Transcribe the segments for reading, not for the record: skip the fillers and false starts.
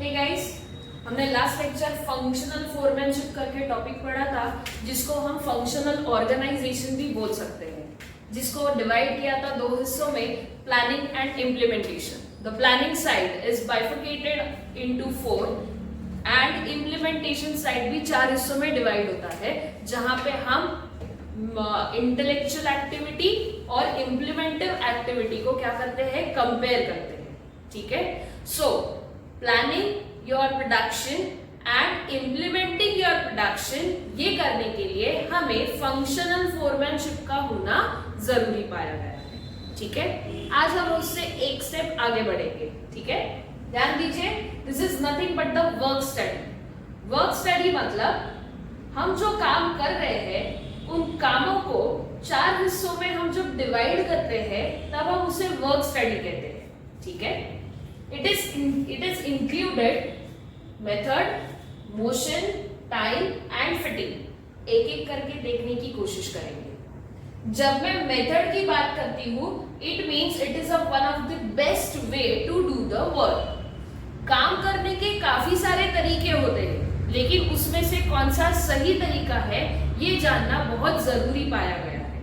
Hey guys, हमने last lecture functional foremanship करके topic पढ़ा था, जिसको हम फंक्शनल ऑर्गेनाइजेशन भी बोल सकते हैं, जिसको डिवाइड किया था दो हिस्सों में, planning and implementation. The planning side is bifurcated into 4 and implementation side भी 4 हिस्सों में डिवाइड होता है, जहां पे हम इंटेलेक्चुअल एक्टिविटी और इम्प्लीमेंटिव एक्टिविटी को क्या करते हैं, कंपेयर करते हैं। ठीक है, so planning your production and implementing your production, ये करने के लिए हमें फंक्शनल फोरमैनशिप का होना जरूरी पाया गया है। ठीक है, आज हम उससे एक स्टेप आगे बढ़ेंगे। ठीक है, ध्यान दीजिए, this is nothing but the work study. Work study मतलब हम जो काम कर रहे हैं उन कामों को 4 हिस्सों में हम जब डिवाइड करते हैं तब हम उसे वर्क स्टडी कहते हैं। ठीक है, it is included method, motion, time and fitting. एक एक करके देखने की कोशिश करेंगे। जब मैं मेथड की बात करती हूं, it means it is one of the best way to do the work. काम करने के काफी सारे तरीके होते हैं, लेकिन उसमें से कौन सा सही तरीका है ये जानना बहुत जरूरी पाया गया है।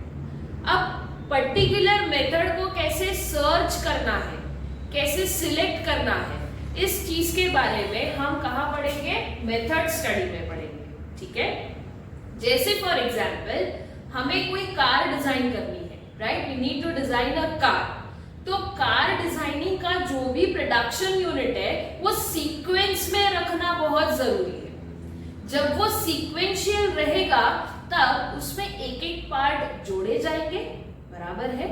अब पर्टिकुलर मेथड को कैसे सर्च करना है, कैसे सिलेक्ट करना है, इस चीज के बारे में हम कहाँ पढ़ेंगे, मेथड स्टडी में पढ़ेंगे। ठीक है, जैसे फॉर एग्जाम्पल हमें कोई कार डिजाइन करनी है, right, we need to design a car. तो कार डिजाइनिंग का जो भी प्रोडक्शन यूनिट है वो सीक्वेंस में रखना बहुत जरूरी है। जब वो सीक्वेंशियल रहेगा तब उसमें एक एक पार्ट जोड़े जाएंगे, बराबर है,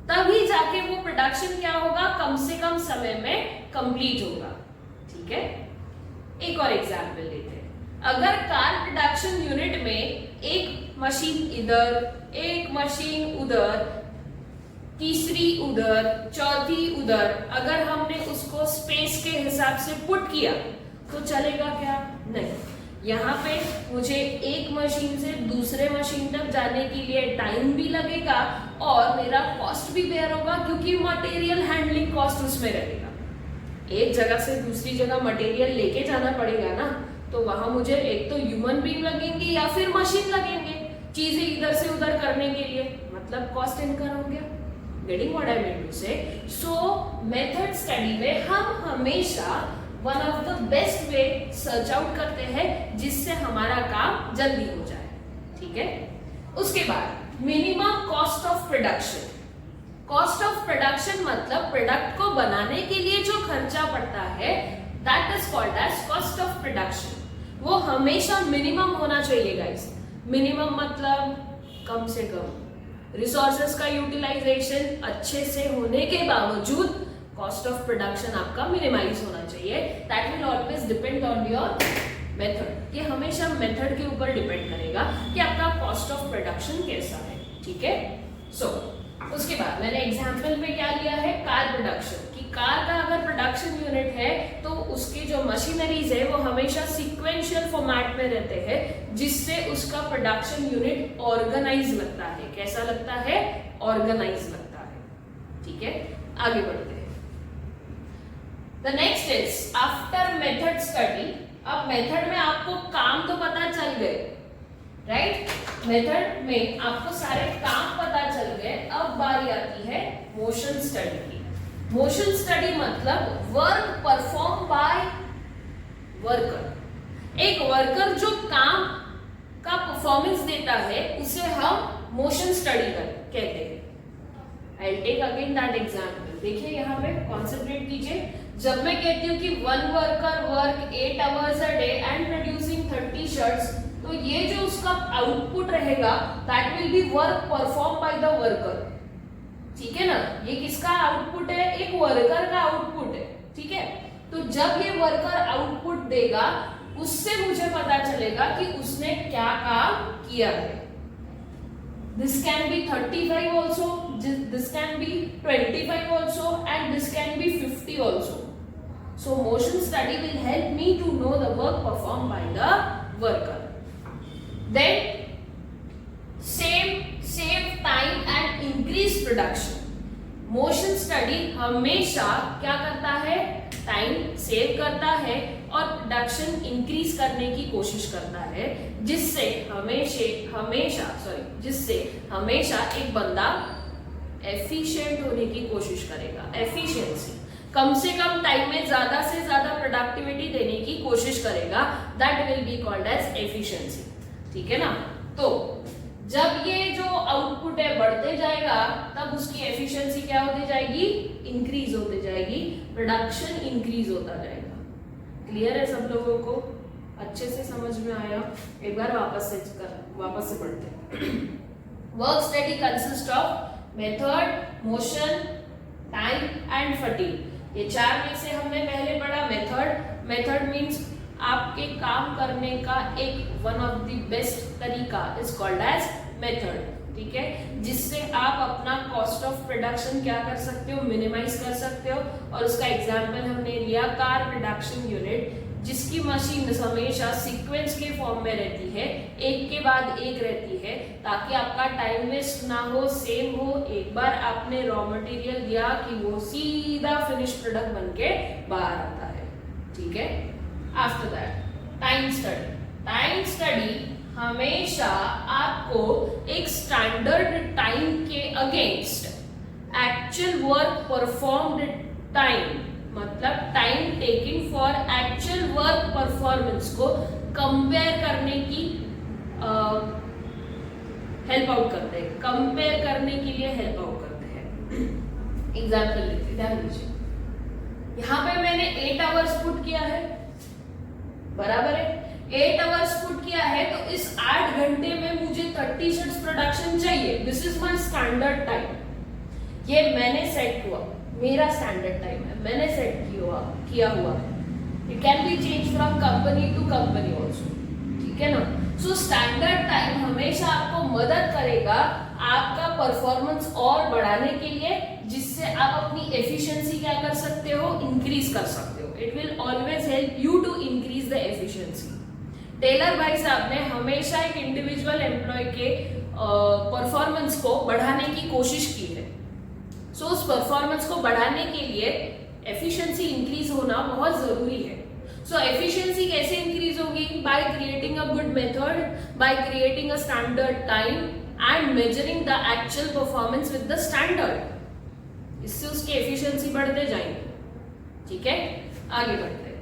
तभी जाके वो प्रोडक्शन क्या होगा, कम से कम समय में कंप्लीट होगा। ठीक है, एक और एग्जांपल लेते हैं। अगर कार प्रोडक्शन यूनिट में एक मशीन इधर, एक मशीन उधर, तीसरी उधर, चौथी उधर, अगर हमने उसको स्पेस के हिसाब से पुट किया तो चलेगा क्या? नहीं। यहाँ पे मुझे एक मशीन से दूसरे मशीन तक जाने के लिए टाइम भी लगेगा और मेरा कॉस्ट भी बेयर होगा, क्योंकि मटेरियल हैंडलिंग कॉस्ट उसमें रहेगा। एक जगह से दूसरी जगह मटेरियल लेके जाना पड़ेगा ना, तो वहां मुझे एक तो ह्यूमन बीइंग लगेंगे या फिर मशीन लगेंगे चीजें इधर से उधर करने के लिए, मतलब कॉस्ट इनकर हो गया। Getting what I mean to say? So method study में हम हमेशा one of the best way search out करते हैं जिससे हमारा काम जल्दी हो जाए। ठीक है, उसके बाद minimum cost of production. Cost of production मतलब प्रोडक्ट को बनाने के लिए जो खर्चा पड़ता है, that is called as cost of production. वो हमेशा मिनिमम होना चाहिए गाइस। मिनिमम मतलब कम से कम रिसोर्सेस का यूटिलाइजेशन अच्छे से होने के बावजूद कॉस्ट ऑफ प्रोडक्शन आपका मिनिमाइज होना चाहिए। That will always depend on your method. ये हमेशा मेथड के ऊपर डिपेंड करेगा कि आपका कॉस्ट ऑफ प्रोडक्शन कैसा है। ठीक है, सो उसके बाद मैंने एग्जांपल में क्या लिया है, कार प्रोडक्शन। कि कार का अगर प्रोडक्शन यूनिट है तो उसके जो मशीनरीज है वो हमेशा सीक्वेंशियल फॉर्मेट में रहते हैं, जिससे उसका प्रोडक्शन यूनिट ऑर्गेनाइज लगता है। कैसा लगता है? ऑर्गेनाइज लगता है। ठीक है, आगे बढ़ते हैं। The next is after method study। अब मेथड में आपको काम तो पता चल गए, राइट? मेथड में आपको सारे काम पता चल गए। अब बारी आती है मोशन स्टडी की। मोशन स्टडी मतलब वर्क परफॉर्म बाय वर्कर। एक वर्कर जो काम का परफॉर्मेंस देता है उसे हम मोशन स्टडी कहते हैं। I will take again that example. देखिए यहाँ पे कॉन्सेंट्रेट कीजिए। जब मैं कहती हूँ कि one worker work 8 hours a day and producing 30 shirts, तो ये जो उसका आउटपुट रहेगा that will B work perform by the worker. ठीक है ना, ये किसका आउटपुट है? एक वर्कर का आउटपुट है। ठीक है, तो जब ये वर्कर आउटपुट देगा उससे मुझे पता चलेगा कि उसने क्या काम किया है। This can be 35 also, this can be 25 also, and this can be 50 also. So motion study will help me to know the work performed by the worker. Then save time and increase production. Motion study हमेशा क्या करता है? Time save करता है और production increase करने की कोशिश करता है, जिससे हमेशा एक बंदा एफिशिएंट होने की कोशिश करेगा। एफिशिएंसी, कम से कम टाइम में ज्यादा से ज्यादा प्रोडक्टिविटी देने की कोशिश करेगा, that will be called as efficiency. ठीक है ना। तो जब ये जो आउटपुट है बढ़ते जाएगा, तब उसकी एफिशिएंसी क्या होती जाएगी, इंक्रीज होती जाएगी, प्रोडक्शन इंक्रीज होता जाएगा। क्लियर है सब लोगों को, अच्छे से समझ में आया? एक बार वापस से पढ़ते हैं। Work study consist of method, motion, time and fatigue. ये चार में से हमने पहले पढ़ा मेथड मीन्स आपके काम करने का एक वन ऑफ द बेस्ट तरीका इज कॉल्ड एज मेथड। ठीक है, जिससे आप अपना कॉस्ट ऑफ प्रोडक्शन क्या कर सकते हो, मिनिमाइज कर सकते हो। और उसका एग्जांपल हमने लिया कार प्रोडक्शन यूनिट, जिसकी मशीन हमेशा सीक्वेंस के फॉर्म में रहती है, एक के बाद एक रहती है, ताकि आपका टाइम वेस्ट ना हो, सेम हो। एक बार आपने रॉ मटेरियल दिया कि वो सीधा फिनिश प्रोडक्ट बनके बाहर आता है। ठीक है। आफ्टर दैट टाइम स्टडी हमेशा आपको एक स्टैंडर्ड टाइम के against actual work performed time, मतलब time taking for actual work performance को कंपेयर करने की हेल्प आउट करते हैं, कंपेयर करने के लिए हेल्प आउट करते हैं। एग्जाम्पल लेते, ध्यान दीजिए। यहाँ पे मैंने 8 आवर्स पुट किया है, बराबर है। 8 आवर्स पुट किया है, तो इस 8 घंटे में मुझे 30 शर्ट्स प्रोडक्शन चाहिए। This is my standard time. ये मैंने सेट हुआ, मेरा स्टैंडर्ड टाइम है, मैंने सेट किया हुआ है। It can be change from company to company also. ठीक है ना। सो स्टैंडर्ड टाइम हमेशा आपको मदद करेगा आपका परफॉर्मेंस और बढ़ाने के लिए, जिससे आप अपनी एफिशिएंसी क्या कर सकते हो, इंक्रीज कर सकते हो। It will always help you to increase the efficiency. Taylor भाई साहब ने हमेशा एक इंडिविजुअल एम्प्लॉय के परफॉर्मेंस को बढ़ाने की कोशिश की है। सो उस परफॉर्मेंस को बढ़ाने के लिए एफिशिएंसी इंक्रीज होना बहुत जरूरी है। सो एफिशिएंसी कैसे इंक्रीज होगी? By creating a good method, by creating a standard time and measuring the actual performance with the standard. इससे उसकी एफिशिएंसी बढ़ते जाएंगे। ठीक है, आगे बढ़ते हैं।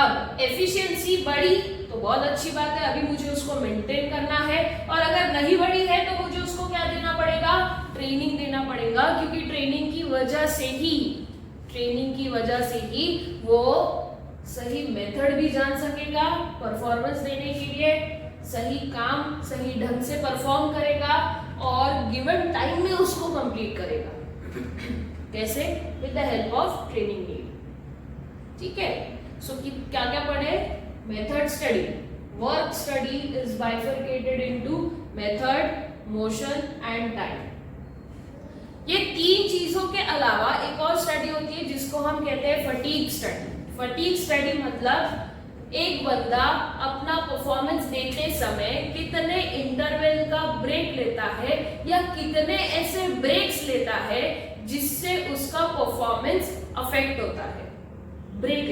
अब एफिशिएंसी बढ़ी तो बहुत अच्छी बात है, अभी मुझे उसको मेंटेन करना है। और अगर नहीं बढ़ी है तो मुझे उसको क्या देना पड़ेगा, ट्रेनिंग देना पड़ेगा, क्योंकि ट्रेनिंग की वजह से ही वो सही मेथड भी जान सकेगा, परफॉर्मेंस देने के लिए सही काम सही ढंग से परफॉर्म करेगा और गिवन टाइम में उसको कंप्लीट करेगा। कैसे? With the help of training need. ठीक है। सो क्या क्या पढ़े? Method study, work study is bifurcated into method, motion and time. ये तीन चीजों के अलावा एक और स्टडी होती है जिसको हम कहते हैं फटीग स्टडी। फटीग स्टडी मतलब एक बंदा अपना परफॉर्मेंस देते समय कितने इंटरवल का ब्रेक लेता है या कितने ऐसे ब्रेक्स लेता है जिससे उसका परफॉर्मेंस अफेक्ट होता है। ब्रेक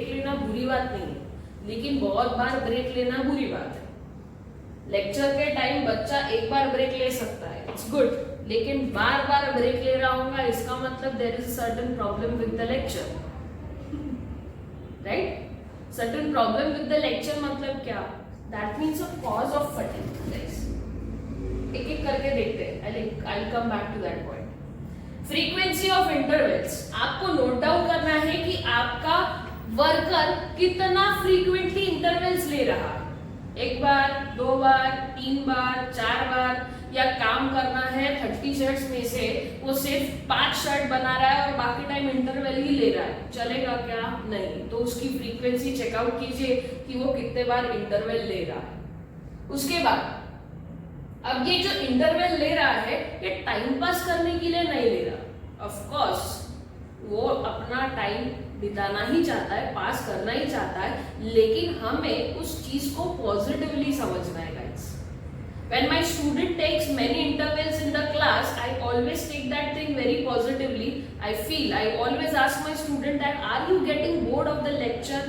लेना बुरी बात नहीं है, लेकिन बहुत बार ब्रेक लेना बुरी बात है। लेक्चर के टाइम बच्चा एक बार ब्रेक ले सकता है, इट्स गुड, लेकिन बार बार ब्रेक ले रहा होगा इसका मतलब there is a certain problem with the lecture, right? Certain problem with the lecture मतलब क्या? That means a cause of fatigue. Guys एक एक करके देखते हैं, I come back to that point. Frequency of intervals, आपको नोट डाउन करना है कि आपका वर्कर कितना फ्रीक्वेंटली इंटरवल्स ले रहा है। एक बार, 2 बार, 3 बार, 4 बार, या काम करना है 30 शर्ट्स में से वो सिर्फ 5 शर्ट बना रहा है और बाकी टाइम इंटरवल ही ले रहा है, चलेगा क्या? नहीं। तो उसकी फ्रीक्वेंसी चेकआउट कीजिए कि वो कितने बार इंटरवल ले रहा है। उसके बाद अब ये जो इंटरवल ले रहा है ये टाइम पास करने के लिए नहीं ले रहा। ऑफ कोर्स वो अपना टाइम बिताना ही चाहता है, पास करना ही चाहता है, लेकिन हमें उस चीज को पॉजिटिवली समझना है guys. When my student takes many intervals in the class, I always take that thing very positively. I always ask my student that are you getting bored of the lecture?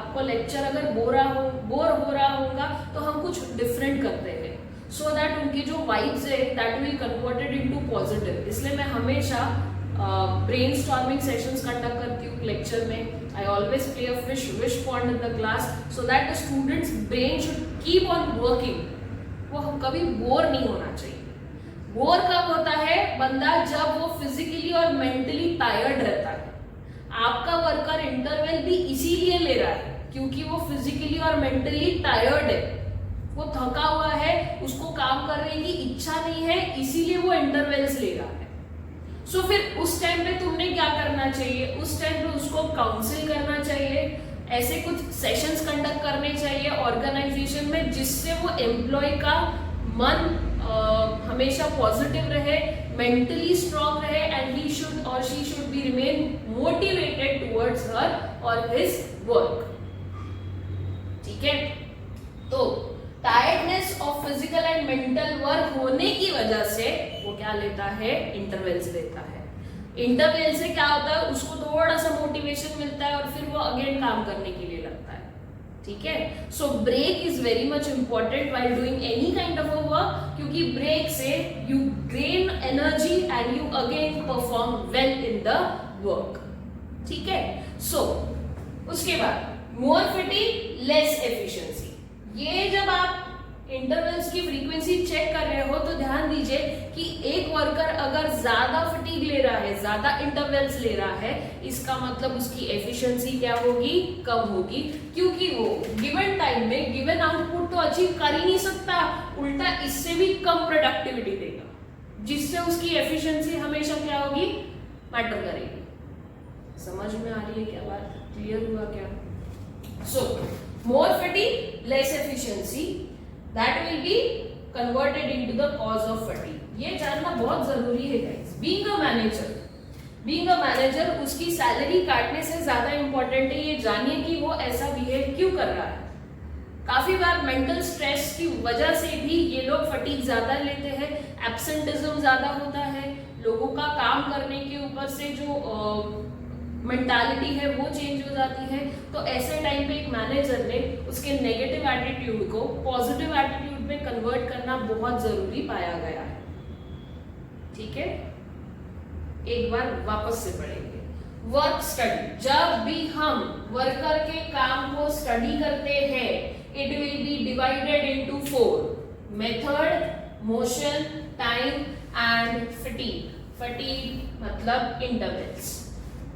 आपको lecture अगर bore हो रहा होगा तो हम कुछ different करते हैं, सो दैट उनकी जो वाइब्स है that will converted into positive. इसलिए मैं हमेशा ब्रेनस्टॉर्मिंग सेशंस कंडक्ट करती हूँ लेक्चर में. I always play a wish point in the class so that the students brain should keep on working. वो कभी बोर नहीं होना चाहिए. बोर कब होता है बंदा? जब वो फिजिकली और मेंटली टायर्ड रहता है. आपका वर्कर इंटरवल भी इसीलिए ले रहा है क्योंकि वो फिजिकली और मेंटली टायर्ड है, वो थका हुआ है, उसको काम करने की इच्छा नहीं है, इसीलिए वो इंटरवल्स ले रहा है. सो फिर उस टाइम पे तुमने क्या करना चाहिए? उस टाइम पे उसको काउंसिल करना चाहिए, ऐसे कुछ सेशंस कंडक्ट करने चाहिए ऑर्गेनाइजेशन में जिससे वो एम्प्लॉय का मन हमेशा पॉजिटिव रहे, मेंटली स्ट्रांग रहे, एंड ही शुड और she should be remain motivated towards हर और हिज वर्क. ठीक है, तो tiredness of physical and mental work होने की वजह से वो क्या लेता है? इंटरवल्स लेता है. इंटरवल से क्या होता है? उसको थोड़ा सा मोटिवेशन मिलता है और फिर वो अगेन काम करने के लिए लगता है. ठीक है, so break is very much important while doing any kind of a work, क्योंकि ब्रेक से you gain energy and you again perform well in the work. ठीक है, सो उसके बाद मोर फटीग लेस एफिशिएंसी. ये जब आप इंटरवल्स की फ्रीक्वेंसी चेक कर रहे हो तो ध्यान दीजिए कि एक वर्कर अगर ज्यादा फटीग ले रहा है, ज्यादा इंटरवल्स ले रहा है, इसका मतलब उसकी एफिशिएंसी क्या होगी? कम होगी, क्योंकि वो गिवन टाइम में गिवन आउटपुट तो अचीव कर ही नहीं सकता, उल्टा इससे भी कम प्रोडक्टिविटी देगा, जिससे उसकी एफिशिएंसी हमेशा क्या होगी? मैटर करेगी. समझ में आ रही है क्या बात? क्लियर हुआ क्या? So more fatigue less efficiency, that will be converted into the cause of fatigue. ये जानना बहुत जरूरी है guys. Being a manager उसकी सैलरी काटने से ज्यादा इंपॉर्टेंट है ये जानिए कि वो ऐसा बिहेव क्यों कर रहा है. काफी बार मेंटल स्ट्रेस की वजह से भी ये लोग फटीग ज्यादा लेते हैं, एब्सेंटिज्म ज्यादा होता है, लोगों का काम करने के ऊपर से जो मेंटालिटी है वो चेंज हो जाती है. तो ऐसे टाइम पे एक मैनेजर ने उसके नेगेटिव एटीट्यूड को पॉजिटिव एटीट्यूड में कन्वर्ट करना बहुत जरूरी पाया गया है. ठीक है, एक बार वापस से पढ़ेंगे. Work study. जब भी हम वर्कर के काम को स्टडी करते हैं, it will be divided into 4: method, motion, time and fatigue. Fatigue मतलब इंटरवल्स.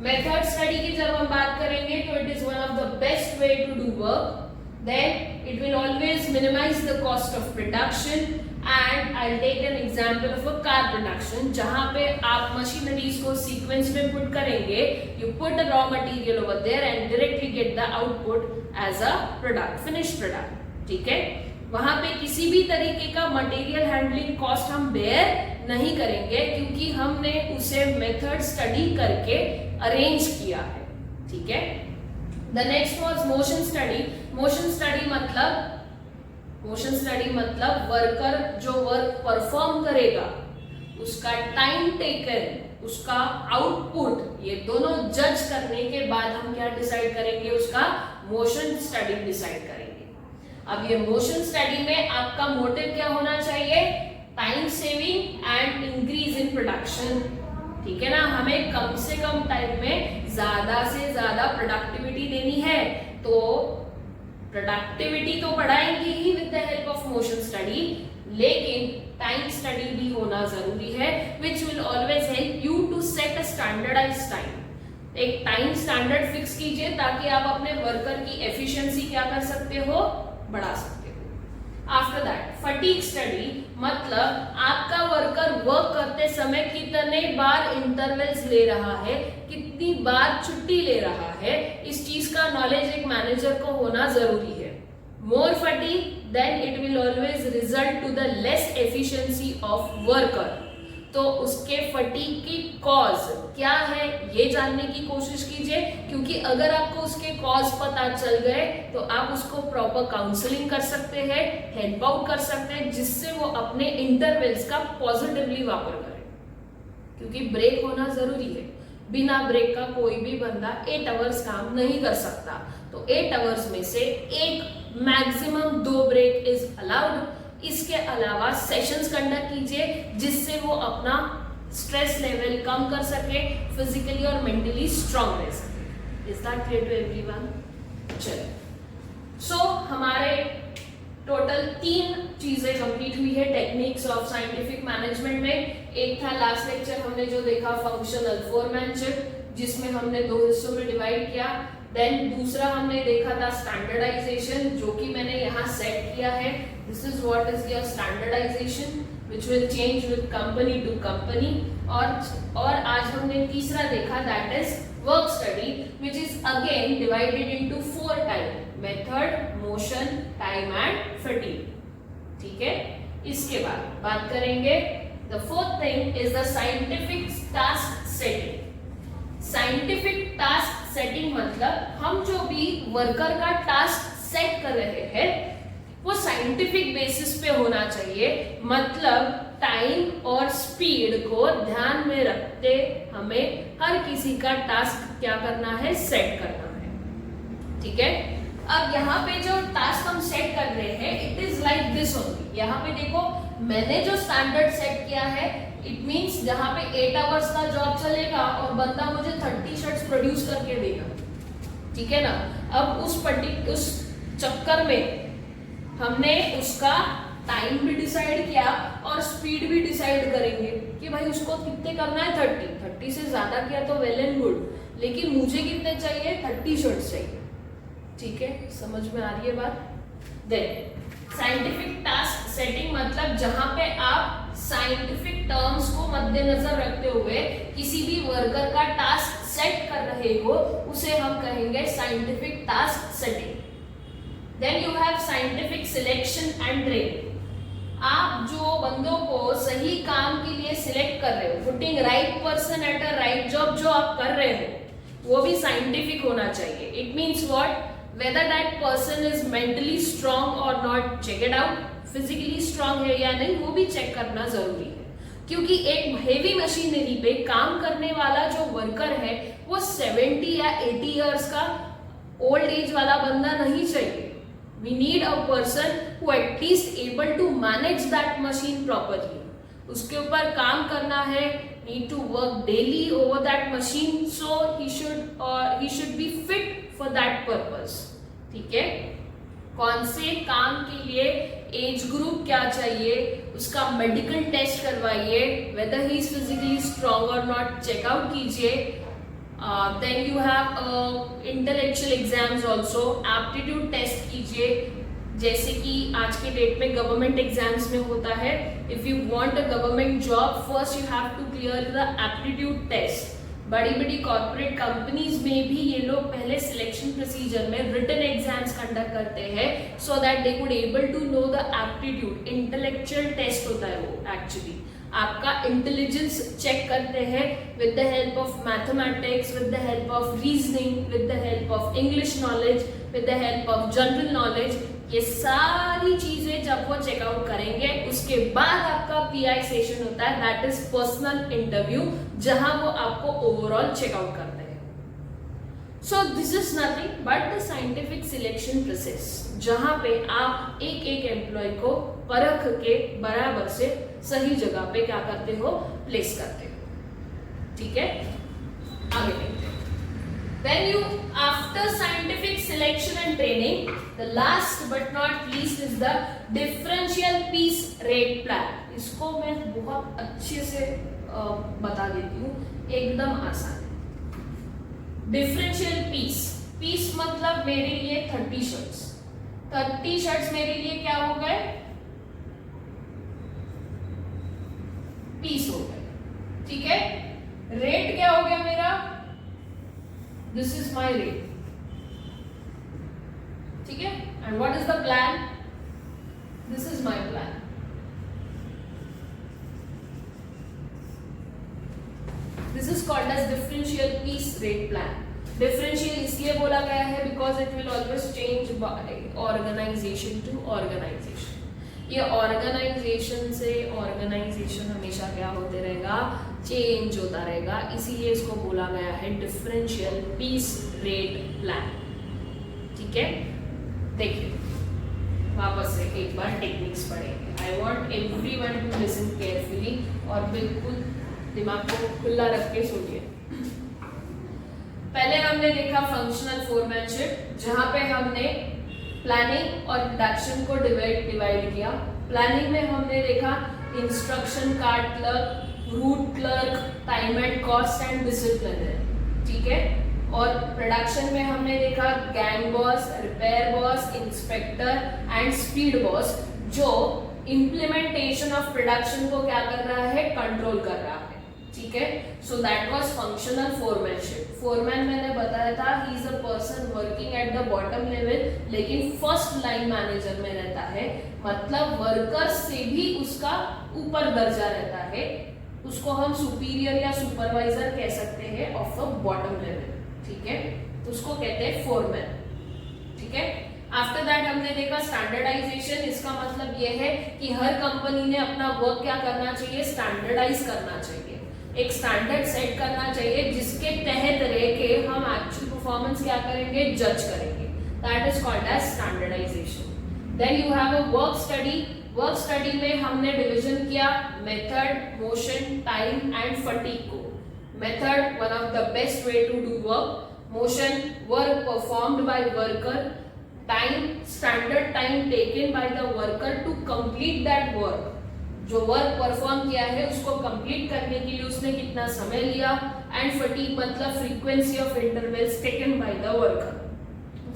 मेथड स्टडी की जब हम बात करेंगे तो it is one of the best way to do work. Then it will always minimize the cost of production, and I will take an example of a car production जहां पे आप machineries को सीक्वेंस में put करेंगे. You put the raw material over there and directly get the output as a product, finish product. ठीक है, वहां पे किसी भी तरीके का मटेरियल हैंडलिंग कॉस्ट हम बेयर नहीं करेंगे क्योंकि हमने उसे मेथड स्टडी करके अरेंज किया है. ठीक है, the next was motion study. Motion study मतलब वर्कर जो वर्क परफॉर्म करेगा उसका टाइम टेकन, उसका आउटपुट, ये दोनों जज करने के बाद हम क्या डिसाइड करेंगे? उसका मोशन स्टडी डिसाइड करेंगे. अब ये मोशन स्टडी में आपका मोटिव क्या होना चाहिए? Time saving and increase in production. ठीक है ना, हमें कम से कम टाइम में ज्यादा से ज्यादा प्रोडक्टिविटी देनी है, तो प्रोडक्टिविटी तो बढ़ाएंगे ही with the help of motion study, लेकिन टाइम स्टडी भी होना जरूरी है, which will always help you to set a standardized time. एक टाइम स्टैंडर्ड फिक्स कीजिए ताकि आप अपने वर्कर की एफिशिएंसी क्या कर सकते हो? बढ़ा सकते हो. आफ्टर दैट फटीग स्टडी मतलब आपका वर्कर वर्क करते समय कितने बार इंटरवल्स ले रहा है, कितनी बार छुट्टी ले रहा है, इस चीज का नॉलेज एक मैनेजर को होना जरूरी है. More fatigue then it will always result to the less efficiency of worker. तो उसके फटीग की कॉज क्या है ये जानने की कोशिश कीजिए, क्योंकि अगर आपको उसके कॉज पता चल गए तो आप उसको प्रॉपर काउंसलिंग कर सकते हैं, हेल्प आउट कर सकते हैं, जिससे वो अपने इंटरवल्स का पॉजिटिवली वापर करे, क्योंकि ब्रेक होना जरूरी है। बिना ब्रेक का कोई भी बंदा 8 आवर्स काम नहीं कर सकता, तो 8 आवर्स में से एक मैक्सिमम 2 ब्रेक इज अलाउड। इसके अलावा सेशंस कंडक्ट कीजिए जिससे वो अपना स्ट्रेस लेवल कम कर सके, फिजिकली और मेंटली स्ट्रांग रह सके। Is that clear to everyone? चलिए, सो हमारे टोटल 3 चीजें कंप्लीट हुई है टेक्निक्स ऑफ साइंटिफिक मैनेजमेंट में। एक था लास्ट लेक्चर हमने जो देखा फंक्शनल फोरमैनशिप, जिसमें हमने 2 हिस्सों में डिवाइड किया। देन दूसरा हमने देखा था स्टैंडर्डाइजेशन, जो कि मैंने यहाँ सेट किया है। This is what is your standardization which will change with company to company। और आज हमने तीसरा देखा that is work study, which is again divided into 4 type: method, motion, time and fatigue. ठीक है, इसके बाद बात करेंगे the 4th thing is the scientific task setting. Scientific task setting मतलब हम जो भी वर्कर का टास्क सेट कर रहे हैं वो साइंटिफिक बेसिस पे होना चाहिए, मतलब टाइम और स्पीड को ध्यान में रखते हमें हर किसी का टास्क क्या करना है, सेट करना है। ठीक है, अब यहाँ पे जो टास्क हम सेट कर रहे हैं it is like this only. यहाँ पे देखो मैंने जो स्टैंडर्ड सेट किया है, इट मींस जहाँ पे 8 आवर्स का जॉब चलेगा और बंदा मुझे 30 शर्ट्स प्रोड्यूस करके देगा। ठीक है ना, अब उस चक्कर में हमने उसका टाइम भी डिसाइड किया और स्पीड भी डिसाइड करेंगे कि भाई उसको कितने करना है, 30 से ज्यादा किया तो वेल एंड गुड, लेकिन मुझे कितने चाहिए, 30 शर्ट्स चाहिए। ठीक है, समझ में आ रही है बात? देन साइंटिफिक टास्क सेटिंग मतलब जहां पे आप साइंटिफिक टर्म्स को मद्देनजर रखते हुए किसी भी वर्कर का टास्क सेट कर रहे हो उसे हम कहेंगे scientific task setting. Then you have scientific selection and training। आप जो बंदों को सही काम के लिए सिलेक्ट कर रहे हो, putting right person at a right job जो आप कर रहे हो वो भी साइंटिफिक होना चाहिए। It means what, whether that person is mentally strong और not, check it out, physically strong है या नहीं वो भी चेक करना जरूरी है, क्योंकि एक हेवी मशीनरी पे काम करने वाला जो वर्कर है वो 70 या 80 इयर्स का ओल्ड एज वाला बंदा नहीं चाहिए। We need a person who at least able to manage that machine properly। उसके ऊपर काम करना है, need to work daily over that machine, so he should be fit for that purpose। ठीक है, कौन से काम के लिए एज ग्रुप क्या चाहिए, उसका मेडिकल टेस्ट करवाइए, whether he is physically strong or not check out कीजिए। then you have intellectual exams also, aptitude test कीजिए, जैसे कि आज के डेट में गवर्नमेंट एग्जाम्स में होता है। If you want a government job first you have to clear the aptitude test. बड़ी बड़ी कॉर्पोरेट कंपनीज में भी ये लोग पहले सिलेक्शन प्रोसीजर में रिटन एग्जाम्स कंडक्ट करते हैं so that they could able to know the aptitude. Intellectual test होता है वो, एक्चुअली आपका इंटेलिजेंस चेक करते हैं with the help of mathematics, with the help of reasoning, with the help of English knowledge, with the help of general knowledge. ये सारी चीजें जब वो चेकआउट करेंगे उसके बाद आपका पीआई सेशन होता है, दैट इज पर्सनल इंटरव्यू, जहां वो आपको ओवरऑल चेकआउट करते हैं। So this is nothing but the scientific selection process, जहां पे आप एक एक एम्प्लॉय को परख के बराबर से सही जगह पे क्या करते हो, प्लेस करते हो। ठीक है, आगे देखते हैं। When you after scientific selection and training, the last but not least is the differential piece rate plan। इसको मैं बहुत अच्छे से बता देती हूँ, एकदम आसान। डिफरेंशियल पीस मतलब मेरे लिए 30 शर्ट्स, 30 शर्ट्स मेरे लिए क्या हो गए, पीस हो गए। ठीक है, रेट क्या हो गया मेरा, दिस इज माई रेट। ठीक है, and what is the plan, this is my plan. Is called as differential piece rate plan. Differential इसलिए बोला गया है because it will always change by organization to organization. ये ऑर्गेनाइजेशन से organization हमेशा क्या होते रहेगा, चेंज होता रहेगा, इसीलिए इसको बोला गया है डिफरेंशियल पीस रेट प्लान। ठीक है, देखिए वापस से एक बार टेक्निक्स पढ़ेंगे। I want everyone to listen carefully और बिल्कुल दिमाग को खुला रख के सुनिए। पहले हमने देखा फंक्शनल फोरमैनशिप, जहां पे हमने प्लानिंग और प्रोडक्शन को डिवाइड किया। प्लानिंग में हमने देखा instruction card clerk, root clerk, time and cost and disciplinary. ठीक है, और प्रोडक्शन में हमने देखा gang boss, repair boss, inspector and speed boss, जो इंप्लीमेंटेशन ऑफ प्रोडक्शन को क्या कर रहा है, कंट्रोल कर रहा है। ठीक है, so that was functional foremanship. Foreman मैंने बताया था he is a person working at the bottom level, लेकिन फर्स्ट लाइन मैनेजर में रहता है, मतलब वर्कर्स से भी उसका ऊपर दर्जा रहता है। उसको हम सुपीरियर या सुपरवाइजर कह सकते हैं ऑफ अ बॉटम लेवल। ठीक है, तो उसको कहते हैं फोरमैन। ठीक है, आफ्टर दैट हमने देखा स्टैंडर्डाइजेशन। इसका मतलब यह है कि हर कंपनी ने अपना वर्क क्या करना चाहिए, स्टैंडर्डाइज करना चाहिए, एक स्टैंडर्ड सेट करना चाहिए जिसके तहत रह के हम एक्चुअल परफॉर्मेंस क्या करेंगे, जज करेंगे। That is called as standardization. Then you have a work study. Work study में हमने डिवीजन किया method, motion, time and fatigue को। Method, one of the best way to do work. Motion, work performed by worker. Time, standard time taken by the worker to complete that work. जो work perform किया है उसको complete करने के लिए उसने कितना समय लिया। एंड फटीग मतलब frequency of intervals taken by the worker.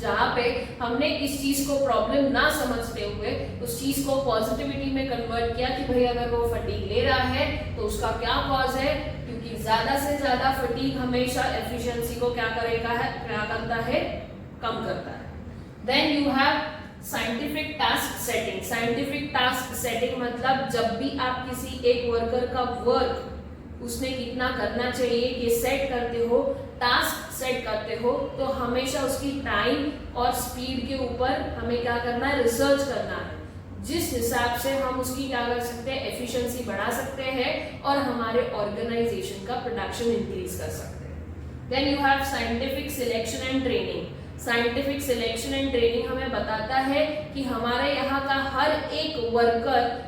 जहां पे हमने इस चीज को प्रॉब्लम ना समझते हुए उस चीज को पॉजिटिविटी में कन्वर्ट किया कि भाई अगर वो फटीग ले रहा है तो उसका क्या कॉज है, क्योंकि ज्यादा से ज्यादा फटीग हमेशा एफिशिएंसी को क्या करेगा है, क्या करता है, कम करता है। Then you have scientific task setting. Scientific task setting मतलब जब भी आप किसी एक वर्कर का वर्क उसने कितना करना चाहिए ये सेट करते हो, टास्क सेट करते हो, तो हमेशा उसकी टाइम और स्पीड के ऊपर हमें क्या करना है, रिसर्च करना है, जिस हिसाब से हम उसकी क्या कर सकते हैं, एफिशिएंसी बढ़ा सकते हैं और हमारे ऑर्गेनाइजेशन का प्रोडक्शन इंक्रीज कर सकते हैं। Then you have scientific selection and training. Scientific selection and training हमें बताता है कि हमारे यहाँ का हर एक वर्कर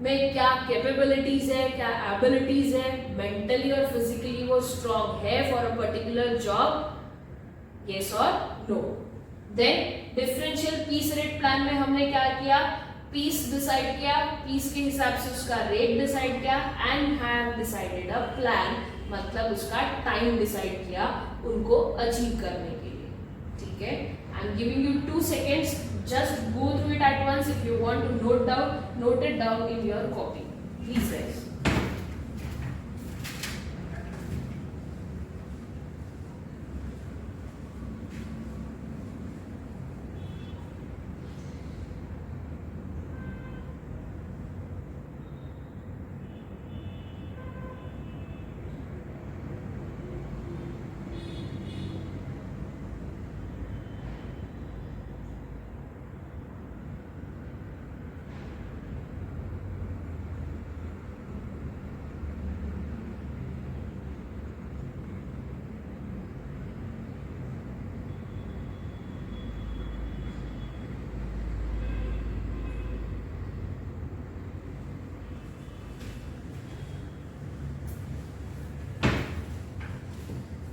में क्या कैपेबिलिटीज है, क्या एबिलिटीज है, मेंटली और फिजिकली वो स्ट्रॉन्ग है for a particular job, yes और no. Then differential piece rate plan में हमने क्या किया, पीस डिसाइड किया, पीस के हिसाब से उसका रेट डिसाइड किया and have decided a plan, मतलब उसका टाइम डिसाइड किया उनको अचीव करने के लिए। ठीक है, I am giving you 2 seconds, just go through it at once. If you want to note it down in your copy, please guys.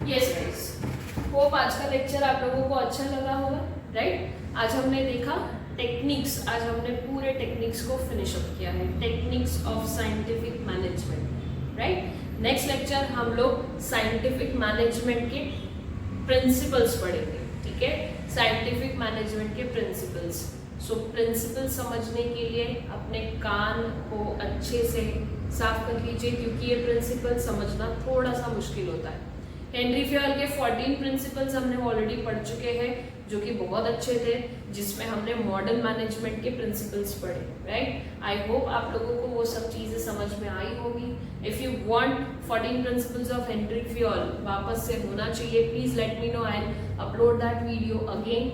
Yes guys, hope आज का लेक्चर आप लोगों को अच्छा लगा होगा, राइट। आज हमने देखा टेक्निक्स, आज हमने पूरे टेक्निक्स को फिनिश अप किया है, techniques of scientific management, right. Next lecture हम लोग साइंटिफिक मैनेजमेंट के प्रिंसिपल्स पढ़ेंगे। ठीक है, साइंटिफिक मैनेजमेंट के प्रिंसिपल्स। सो प्रिंसिपल्स समझने के लिए अपने कान को अच्छे से साफ कर लीजिए, क्योंकि ये प्रिंसिपल समझना थोड़ा सा मुश्किल होता है। हेनरी फेयर के 14 प्रिंसिपल्स हमने ऑलरेडी पढ़ चुके हैं, जो कि बहुत अच्छे थे, जिसमें हमने मॉडर्न मैनेजमेंट के प्रिंसिपल्स पढ़े, राइट। आई होप आप लोगों को वो सब चीजें समझ में आई होगी। If you want 14 principles of Henry Fayol वापस से होना चाहिए, please let me know, I upload that video again,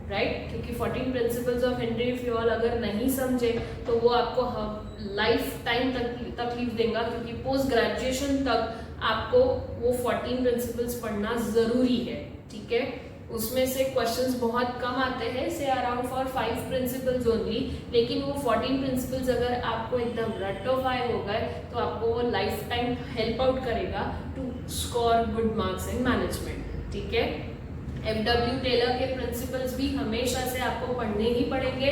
right. क्योंकि 14 प्रिंसिपल्स ऑफ हेनरी फ्योल अगर नहीं समझे तो वो आपको लाइफ टाइम तकलीफ देगा, क्योंकि पोस्ट ग्रेजुएशन तक आपको वो 14 प्रिंसिपल्स पढ़ना जरूरी है, ठीक है। उसमें से क्वेश्चंस बहुत कम आते हैं, से अराउंड फॉर 5 प्रिंसिपल्स ओनली, लेकिन वो 14 प्रिंसिपल्स अगर आपको एकदम रटोफाई हो गए तो आपको वो लाइफ टाइम हेल्प आउट करेगा to score good marks in management, ठीक है। FW टेलर के प्रिंसिपल्स भी हमेशा से आपको पढ़ने ही पड़ेंगे,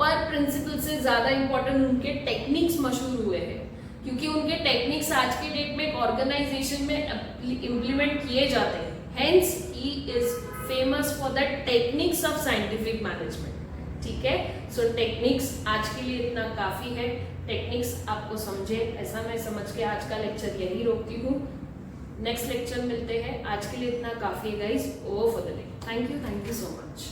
पर प्रिंसिपल से ज्यादा इंपॉर्टेंट उनके टेक्निक्स मशहूर हुए हैं, क्योंकि उनके टेक्निक्स आज के डेट में ऑर्गेनाइजेशन में इम्प्लीमेंट किए जाते हैं। Hence he is famous for the techniques of scientific management, ठीक है। सो टेक्निक्स आज के लिए इतना काफी है, टेक्निक्स आपको समझे ऐसा मैं समझ के आज का लेक्चर यही रोकती हूँ। नेक्स्ट लेक्चर मिलते हैं, आज के लिए इतना काफी है guys, over for the day. Thank you so much.